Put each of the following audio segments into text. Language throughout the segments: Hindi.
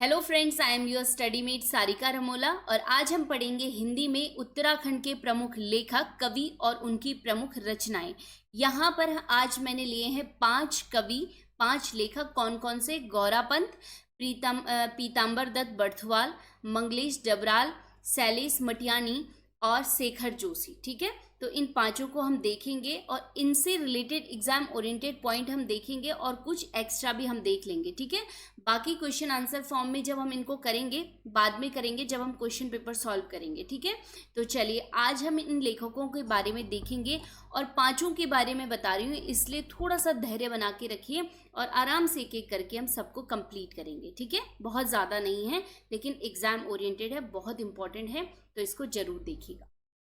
Hello friends, I am your study mate Sarika Ramola और आज हम पढ़ेंगे हिंदी में उत्तराखंड के प्रमुख लेखक, कवि और उनकी प्रमुख रचनाएं। यहाँ पर आज मैंने लिए हैं 5 कवि, 5 लेखक। कौन कौन से? गौरापंत, पीताम्बर दत्त बर्थवाल, मंगलेश डबराल, शैलेश मटियानी और शेखर जोशी। ठीक है, तो इन पांचों को हम देखेंगे और इनसे रिलेटेड एग्जाम ओरिएंटेड पॉइंट हम देखेंगे और कुछ एक्स्ट्रा भी हम देख लेंगे। ठीक है, बाकी क्वेश्चन आंसर फॉर्म में जब हम इनको करेंगे, बाद में करेंगे जब हम क्वेश्चन पेपर सॉल्व करेंगे। ठीक है, तो चलिए आज हम इन लेखकों के बारे में देखेंगे और पांचों के बारे में बता रही हूँ, इसलिए थोड़ा सा धैर्य बना के रखिए और आराम से एक एक करके हम सबको कंप्लीट करेंगे। ठीक है, बहुत ज़्यादा नहीं है लेकिन एग्जाम ओरिएंटेड है, बहुत इंपॉर्टेंट है, तो इसको जरूर देखिएगा।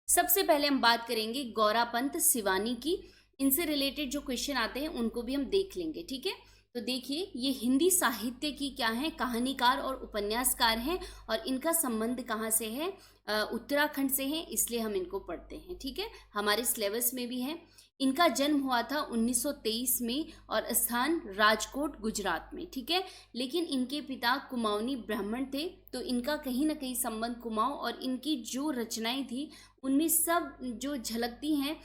सबसे पहले हम बात करेंगे गौरापंत सिवानी की। इनसे रिलेटेड जो क्वेश्चन आते हैं उनको भी हम देख लेंगे। ठीक है, तो देखिए ये हिंदी साहित्य की क्या है, कहानीकार और उपन्यासकार हैं और इनका संबंध कहाँ से है? उत्तराखंड से है, इसलिए हम इनको पढ़ते हैं। ठीक है, हमारे सिलेबस में भी है। इनका जन्म हुआ था 1923 में और स्थान राजकोट गुजरात में। ठीक है, लेकिन इनके पिता कुमाऊनी ब्राह्मण थे, तो इनका कहीं ना कहीं संबंध कुमाऊं और इनकी जो रचनाएं थी उनमें सब जो झलकती हैं,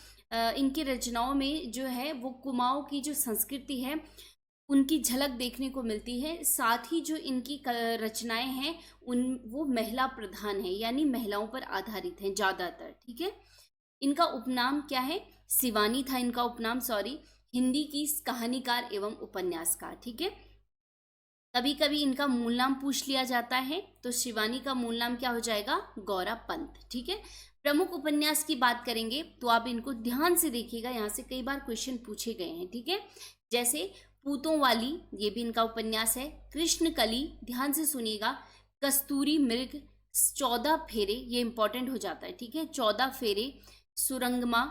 इनकी रचनाओं में जो है वो कुमाऊं की जो संस्कृति है उनकी झलक देखने को मिलती है। साथ ही जो इनकी रचनाएं हैं वो महिला प्रधान है, यानी महिलाओं पर आधारित हैं ज़्यादातर। ठीक है, इनका उपनाम क्या है? शिवानी था इनका उपनाम, सॉरी, हिंदी की कहानीकार एवं उपन्यासकार। ठीक है, कभी कभी इनका मूल नाम पूछ लिया जाता है, तो शिवानी का मूल नाम क्या हो जाएगा? गौरापंत। ठीक है, प्रमुख उपन्यास की बात करेंगे तो आप इनको ध्यान से देखिएगा, यहाँ से कई बार क्वेश्चन पूछे गए हैं। ठीक है, जैसे पूतों वाली, ये भी इनका उपन्यास है। कृष्णकली, ध्यान से सुनिएगा। कस्तूरी मृग, 14 फेरे, ये इंपॉर्टेंट हो जाता है। ठीक है, 14 फेरे, सुरंगमा,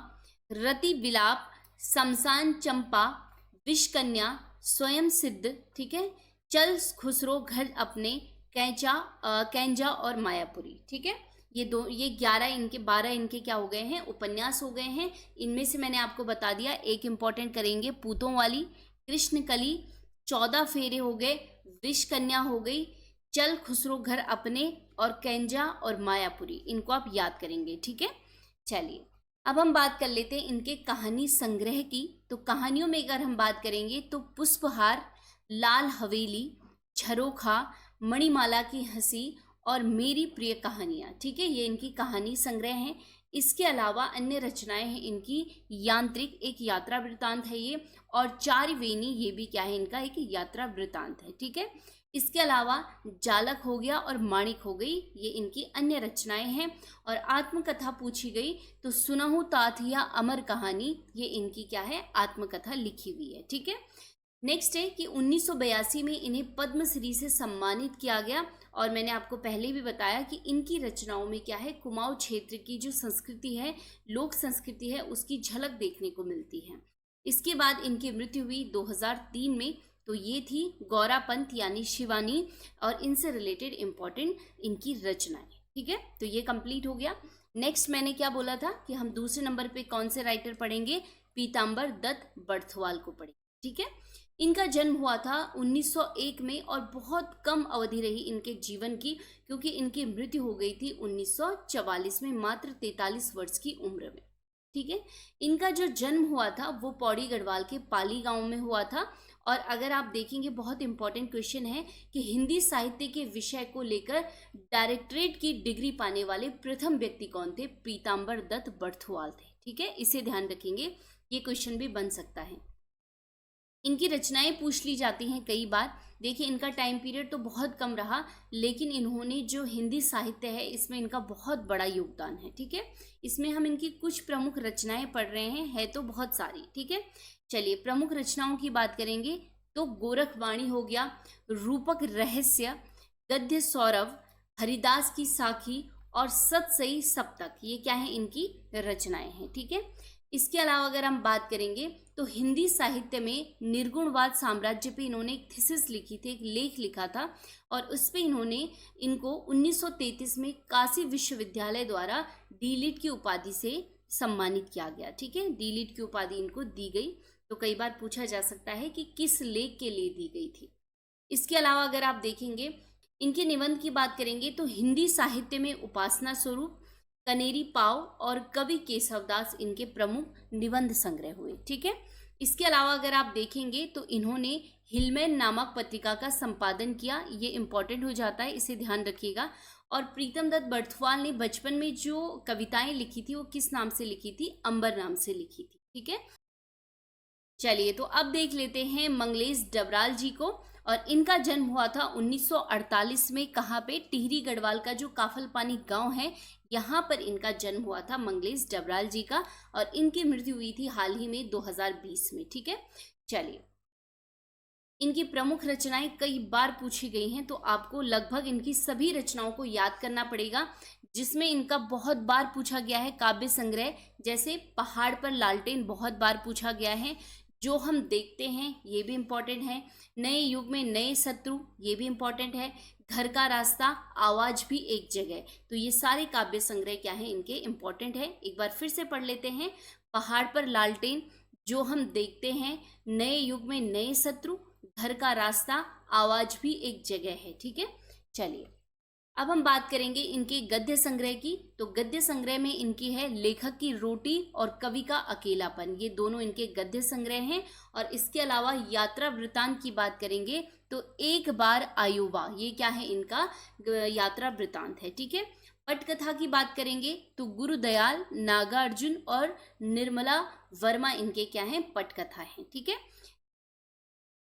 रति विलाप, शमशान चंपा, विषकन्या, स्वयं सिद्ध। ठीक है, चल खुसरो घर अपने, कैंजा और मायापुरी। ठीक है, ये 12 इनके क्या हो गए हैं? उपन्यास हो गए हैं। इनमें से मैंने आपको बता दिया, एक इंपॉर्टेंट करेंगे, पूतों वाली, कृष्णकली, 14 फेरे हो गए, विष कन्या हो गई, चल खुसरो घर अपने और कैंजा और मायापुरी, इनको आप याद करेंगे। ठीक है, चलिए अब हम बात कर लेते हैं इनके कहानी संग्रह की। तो कहानियों में अगर हम बात करेंगे तो पुष्पहार, लाल हवेली, झरोखा, मणिमाला की हंसी और मेरी प्रिय कहानियाँ। ठीक है, ये इनकी कहानी संग्रह हैं। इसके अलावा अन्य रचनाएं हैं इनकी, यांत्रिक, एक यात्रा वृत्तांत है ये, और चारवेनी, ये भी क्या है? इनका एक यात्रा वृत्तांत है। ठीक है, इसके अलावा जालक हो गया और माणिक हो गई, ये इनकी अन्य रचनाएं हैं। और आत्मकथा पूछी गई तो सुनहु ताथिया अमर कहानी, ये इनकी क्या है? आत्मकथा लिखी हुई है। ठीक है, नेक्स्ट है कि 1982 में इन्हें पद्मश्री से सम्मानित किया गया और मैंने आपको पहले भी बताया कि इनकी रचनाओं में क्या है? कुमाऊं क्षेत्र की जो संस्कृति है, लोक संस्कृति है, उसकी झलक देखने को मिलती है। इसके बाद इनकी मृत्यु हुई 2003 में। तो ये थी गौरापंत यानी शिवानी और इनसे रिलेटेड इंपॉर्टेंट इनकी रचनाएं। ठीक है, तो ये कंप्लीट हो गया। नेक्स्ट मैंने क्या बोला था कि हम दूसरे नंबर पे कौन से राइटर पढ़ेंगे? पीताम्बर दत्त बर्थवाल को पढ़ेंगे। ठीक है, इनका जन्म हुआ था 1901 में और बहुत कम अवधि रही इनके जीवन की, क्योंकि इनकी मृत्यु हो गई थी 1944 में, मात्र 43 वर्ष की उम्र में। ठीक है, इनका जो जन्म हुआ था वो पौड़ी गढ़वाल के पाली गांव में हुआ था। और अगर आप देखेंगे, बहुत इंपॉर्टेंट क्वेश्चन है कि हिंदी साहित्य के विषय को लेकर डायरेक्टरेट की डिग्री पाने वाले प्रथम व्यक्ति कौन थे? पीताम्बर दत्त बर्थवाल थे। ठीक है, इसे ध्यान रखेंगे, ये क्वेश्चन भी बन सकता है। इनकी रचनाएं पूछ ली जाती हैं कई बार। देखिए, इनका टाइम पीरियड तो बहुत कम रहा, लेकिन इन्होंने जो हिंदी साहित्य है इसमें इनका बहुत बड़ा योगदान है। ठीक है, इसमें हम इनकी कुछ प्रमुख रचनाएं पढ़ रहे हैं, है तो बहुत सारी। ठीक है, चलिए प्रमुख रचनाओं की बात करेंगे तो गोरखवाणी हो गया, रूपक रहस्य, गद्य सौरभ, हरिदास की साखी और सतसई सप्तक, ये क्या है? इनकी रचनाएं हैं। ठीक है, इसके अलावा अगर हम बात करेंगे तो हिंदी साहित्य में निर्गुणवाद साम्राज्य पे इन्होंने एक थीसिस लिखी थी, एक लेख लिखा था और उस पे इनको 1933 में काशी विश्वविद्यालय द्वारा डीलिट की उपाधि से सम्मानित किया गया। ठीक है, डीलिट की उपाधि इनको दी गई। तो कई बार पूछा जा सकता है कि किस लेख के लिए दी गई थी। इसके अलावा अगर आप देखेंगे इनके निबंध की बात करेंगे तो हिंदी साहित्य में उपासना स्वरूप, कनेरी पाव और कवि केशवदास इनके प्रमुख निबंध संग्रह हुए। ठीक है, इसके अलावा अगर आप देखेंगे तो इन्होंने हिलमैन नामक पत्रिका का संपादन किया, ये इंपॉर्टेंट हो जाता है, इसे ध्यान रखिएगा। और प्रीतम दत्त बर्थवाल ने बचपन में जो कविताएं लिखी थी वो किस नाम से लिखी थी? अंबर नाम से लिखी थी। ठीक है, चलिए तो अब देख लेते हैं मंगलेश डबराल जी को। और इनका जन्म हुआ था 1948 में। कहाँ पे? टिहरी गढ़वाल का जो काफलपानी गांव है, यहाँ पर इनका जन्म हुआ था मंगलेश डबराल जी का। और इनकी मृत्यु हुई थी हाल ही में 2020 में। ठीक है, चलिए इनकी प्रमुख रचनाएं कई बार पूछी गई हैं, तो आपको लगभग इनकी सभी रचनाओं को याद करना पड़ेगा। जिसमें इनका बहुत बार पूछा गया है काव्य संग्रह, जैसे पहाड़ पर लालटेन बहुत बार पूछा गया है, जो हम देखते हैं ये भी इम्पोर्टेंट है, नए युग में नए शत्रु ये भी इम्पोर्टेंट है, घर का रास्ता, आवाज भी एक जगह। तो ये सारे काव्य संग्रह क्या है इनके इम्पोर्टेंट है। एक बार फिर से पढ़ लेते हैं। पहाड़ पर लालटेन, जो हम देखते हैं, नए युग में नए शत्रु, घर का रास्ता, आवाज भी एक जगह है। ठीक है, चलिए अब हम बात करेंगे इनके गद्य संग्रह की। तो गद्य संग्रह में इनकी है लेखक की रोटी और कवि का अकेलापन, ये दोनों इनके गद्य संग्रह हैं। और इसके अलावा यात्रा वृतांत की बात करेंगे तो एक बार आयोवा, ये क्या है इनका यात्रा वृतांत है। ठीक है, पटकथा की बात करेंगे तो गुरुदयाल, नागार्जुन और निर्मला वर्मा इनके क्या हैं? पटकथा हैं। ठीक है,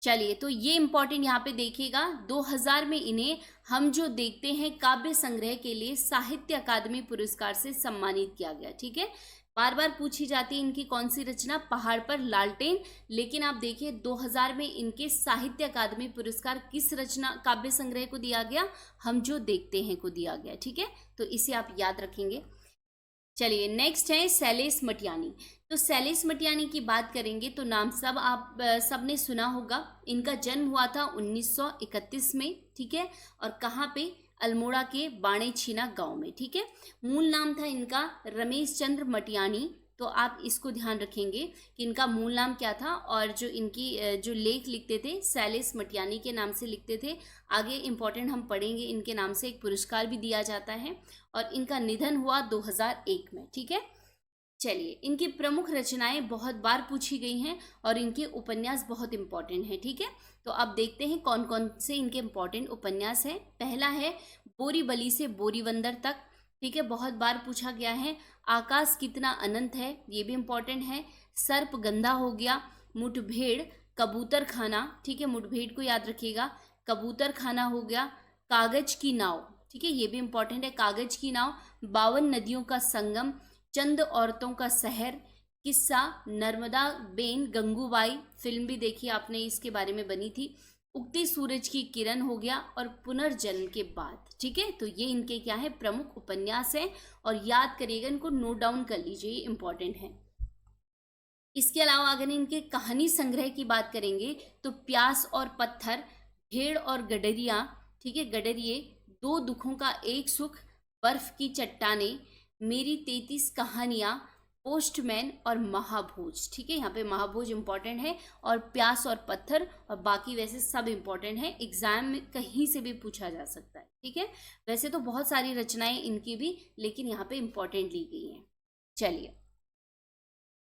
चलिए तो ये इंपॉर्टेंट यहाँ पे देखिएगा। 2000 में इन्हें हम जो देखते हैं काव्य संग्रह के लिए साहित्य अकादमी पुरस्कार से सम्मानित किया गया। ठीक है, बार बार पूछी जाती है इनकी कौन सी रचना? पहाड़ पर लालटेन। लेकिन आप देखिए 2000 में इनके साहित्य अकादमी पुरस्कार किस रचना काव्य संग्रह को दिया गया? हम जो देखते हैं को दिया गया। ठीक है, तो इसे आप याद रखेंगे। चलिए नेक्स्ट है शैलेश मटियानी। तो शैलेश मटियानी की बात करेंगे तो नाम सबने सुना होगा। इनका जन्म हुआ था 1931 में। ठीक है, और कहाँ पे? अल्मोड़ा के बाणे छीना गांव में। ठीक है, मूल नाम था इनका रमेश चंद्र मटियानी। तो आप इसको ध्यान रखेंगे कि इनका मूल नाम क्या था। और जो इनकी जो लेख लिखते थे शैलेश मटियानी के नाम से लिखते थे। आगे इंपॉर्टेंट हम पढ़ेंगे, इनके नाम से एक पुरस्कार भी दिया जाता है। और इनका निधन हुआ 2001 में। ठीक है, चलिए इनकी प्रमुख रचनाएं बहुत बार पूछी गई हैं और इनके उपन्यास बहुत इंपॉर्टेंट हैं। ठीक है, तो अब देखते हैं कौन कौन से इनके इंपॉर्टेंट उपन्यास हैं। पहला है बोरीबली से बोरीबंदर तक। ठीक है, बहुत बार पूछा गया है। आकाश कितना अनंत है, ये भी इंपॉर्टेंट है। सर्प गंधा हो गया। मुठभेड़, कबूतर खाना। ठीक है, मुठभेड़ को याद रखिएगा। कबूतर खाना हो गया। कागज की नाव। ठीक है, ये भी इंपॉर्टेंट है। कागज की नाव। 52 नदियों का संगम। चंद औरतों का शहर। किस्सा नर्मदा बेन गंगूबाई, फिल्म भी देखी आपने, इसके बारे में बनी थी। उगते सूरज की किरण हो गया। और पुनर्जन्म के बाद। ठीक है, तो ये इनके क्या है? प्रमुख उपन्यास हैं। और याद करिएगा, इनको नोट डाउन कर लीजिए, ये इंपॉर्टेंट है। इसके अलावा अगर इनके कहानी संग्रह की बात करेंगे तो प्यास और पत्थर, भेड़ और गडरिया। ठीक है, गडरिये, दो दुखों का एक सुख, बर्फ की चट्टानें, मेरी 33 कहानियां, पोस्टमैन और महाभोज। ठीक है, यहाँ पे महाभोज इंपॉर्टेंट है। और प्यास और पत्थर, और बाकी वैसे सब इंपॉर्टेंट है, एग्जाम में कहीं से भी पूछा जा सकता है। ठीक है, वैसे तो बहुत सारी रचनाएं इनकी भी, लेकिन यहाँ पे इंपॉर्टेंट ली गई हैं। चलिए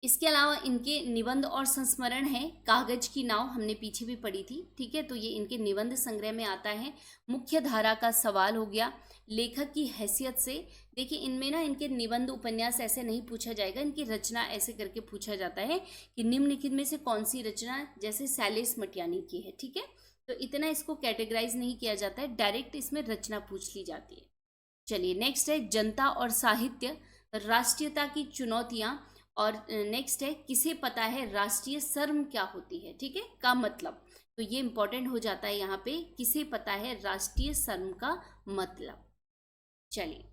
इसके अलावा इनके निबंध और संस्मरण हैं। कागज की नाव हमने पीछे भी पढ़ी थी। ठीक है, तो ये इनके निबंध संग्रह में आता है। मुख्य धारा का सवाल हो गया। लेखक की हैसियत से, देखिए इनमें ना इनके निबंध उपन्यास ऐसे नहीं पूछा जाएगा, इनकी रचना ऐसे करके पूछा जाता है कि निम्नलिखित में से कौन सी रचना जैसे शैलेश मटियानी की है। ठीक है, तो इतना इसको कैटेगराइज नहीं किया जाता है, डायरेक्ट इसमें रचना पूछ ली जाती है। चलिए नेक्स्ट है जनता और साहित्य, राष्ट्रीयता की चुनौतियां। और नेक्स्ट है किसे पता है राष्ट्रीय शर्म क्या होती है। ठीक है, का मतलब, तो ये इंपॉर्टेंट हो जाता है यहाँ पे, किसे पता है राष्ट्रीय शर्म का मतलब। चलिए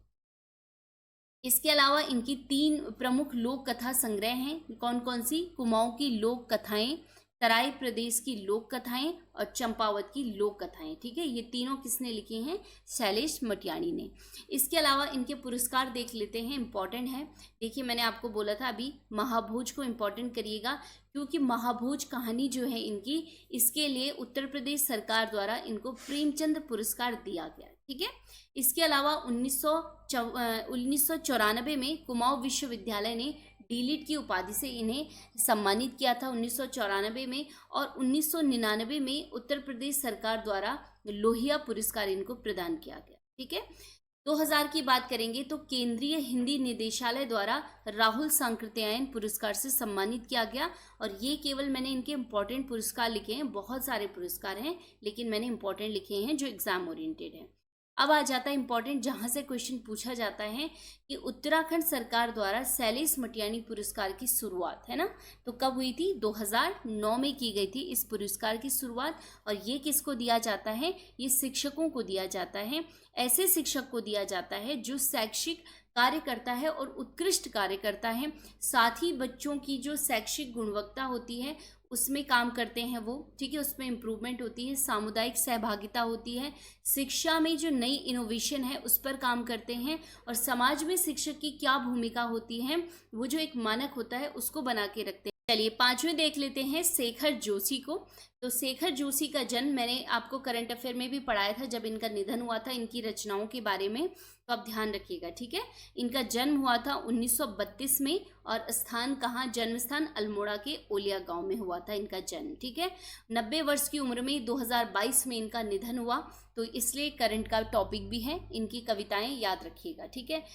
इसके अलावा इनकी 3 प्रमुख लोक कथा संग्रह हैं। कौन कौन सी? कुमाऊं की लोक कथाएं, तराई प्रदेश की लोक कथाएं और चंपावत की लोक कथाएं। ठीक है, ये तीनों किसने लिखी हैं? शैलेश मटियाणी ने। इसके अलावा इनके पुरस्कार देख लेते हैं, इंपॉर्टेंट है। देखिए, मैंने आपको बोला था अभी महाभोज को इंपॉर्टेंट करिएगा, क्योंकि महाभोज कहानी जो है इनकी, इसके लिए उत्तर प्रदेश सरकार द्वारा इनको प्रेमचंद पुरस्कार दिया गया। ठीक है, इसके अलावा 1994 में कुमाऊं विश्वविद्यालय ने डीलिट की उपाधि से इन्हें सम्मानित किया था 1994 में, और 1999 में उत्तर प्रदेश सरकार द्वारा लोहिया पुरस्कार इनको प्रदान किया गया। ठीक है, 2000 की बात करेंगे तो केंद्रीय हिंदी निदेशालय द्वारा राहुल सांकृत्यायन पुरस्कार से सम्मानित किया गया। और ये केवल मैंने इनके इंपॉर्टेंट पुरस्कार लिखे हैं, बहुत सारे पुरस्कार हैं लेकिन मैंने इंपॉर्टेंट लिखे हैं जो एग्जाम ओरिएंटेड हैं। अब आ जाता है इंपॉर्टेंट, जहां से क्वेश्चन पूछा जाता है कि उत्तराखंड सरकार द्वारा शैलेश मटियाणी पुरस्कार की शुरुआत, है ना, तो कब हुई थी? 2009 में की गई थी इस पुरस्कार की शुरुआत। और ये किसको दिया जाता है? ये शिक्षकों को दिया जाता है। ऐसे शिक्षक को दिया जाता है जो शैक्षिक कार्य करता है और उत्कृष्ट कार्य करता है, साथ ही बच्चों की जो शैक्षिक गुणवत्ता होती है उसमें काम करते हैं वो। ठीक है, उसमें इम्प्रूवमेंट होती है, सामुदायिक सहभागिता होती है, शिक्षा में जो नई इनोवेशन है उस पर काम करते हैं, और समाज में शिक्षक की क्या भूमिका होती है, वो जो एक मानक होता है उसको बना के रखते हैं। चलिए, पांचवें देख लेते हैं शेखर जोशी को। तो शेखर जोशी का जन्म मैंने आपको करंट अफेयर में भी पढ़ाया था जब इनका निधन हुआ था, इनकी रचनाओं के बारे में, तो आप ध्यान रखिएगा। ठीक है, इनका जन्म हुआ था 1932 में, और स्थान कहाँ? जन्म स्थान अल्मोड़ा के ओलिया गांव में हुआ था इनका जन्म। ठीक है, 90 वर्ष की उम्र में 2022 में इनका निधन हुआ, तो इसलिए करंट का टॉपिक भी है, इनकी कविताएं याद रखिएगा। ठीक है,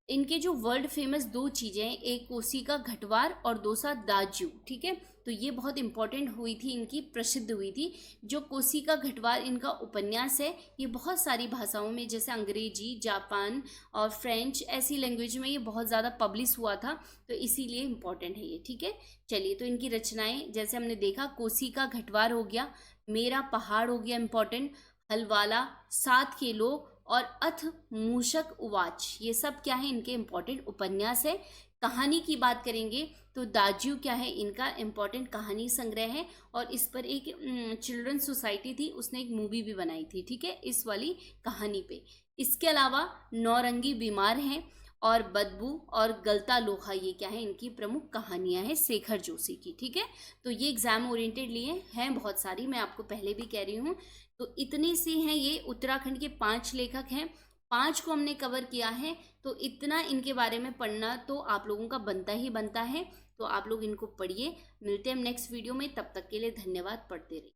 इनके जो वर्ल्ड फेमस दो चीज़ें हैं, एक कोसी का घटवार और दूसरा दाजू। ठीक है, तो ये बहुत इंपॉर्टेंट हुई थी, इनकी प्रसिद्ध हुई थी। जो कोसी का घटवार इनका उपन्यास है, ये बहुत सारी भाषाओं में, जैसे अंग्रेजी, जापान और फ्रेंच, ऐसी लैंग्वेज में ये बहुत ज़्यादा पब्लिश हुआ था, तो इसीलिए इम्पॉर्टेंट है ये। ठीक है, चलिए, तो इनकी रचनाएं जैसे हमने देखा, कोसी का घटवार हो गया, मेरा पहाड़ हो गया इम्पॉर्टेंट, हलवाला, सात के लोग और अथ मूषक उवाच, ये सब क्या है? इनके इम्पॉर्टेंट उपन्यास है। कहानी की बात करेंगे तो दाजू क्या है? इनका इम्पॉर्टेंट कहानी संग्रह है, और इस पर एक चिल्ड्रन सोसाइटी थी, उसने एक मूवी भी बनाई थी। ठीक है, इस वाली कहानी पे। इसके अलावा नौरंगी बीमार हैं और बदबू और गलता लोहा, ये क्या है? इनकी प्रमुख कहानियां हैं शेखर जोशी की। ठीक है, तो ये एग्जाम ओरिएंटेड लिए हैं बहुत सारी, मैं आपको पहले भी कह रही हूँ। तो इतने से हैं, ये उत्तराखंड के 5 लेखक हैं, 5 को हमने कवर किया है, तो इतना इनके बारे में पढ़ना तो आप लोगों का बनता ही बनता है, तो आप लोग इनको पढ़िए। मिलते हैं नेक्स्ट वीडियो में, तब तक के लिए धन्यवाद, पढ़ते रहिए।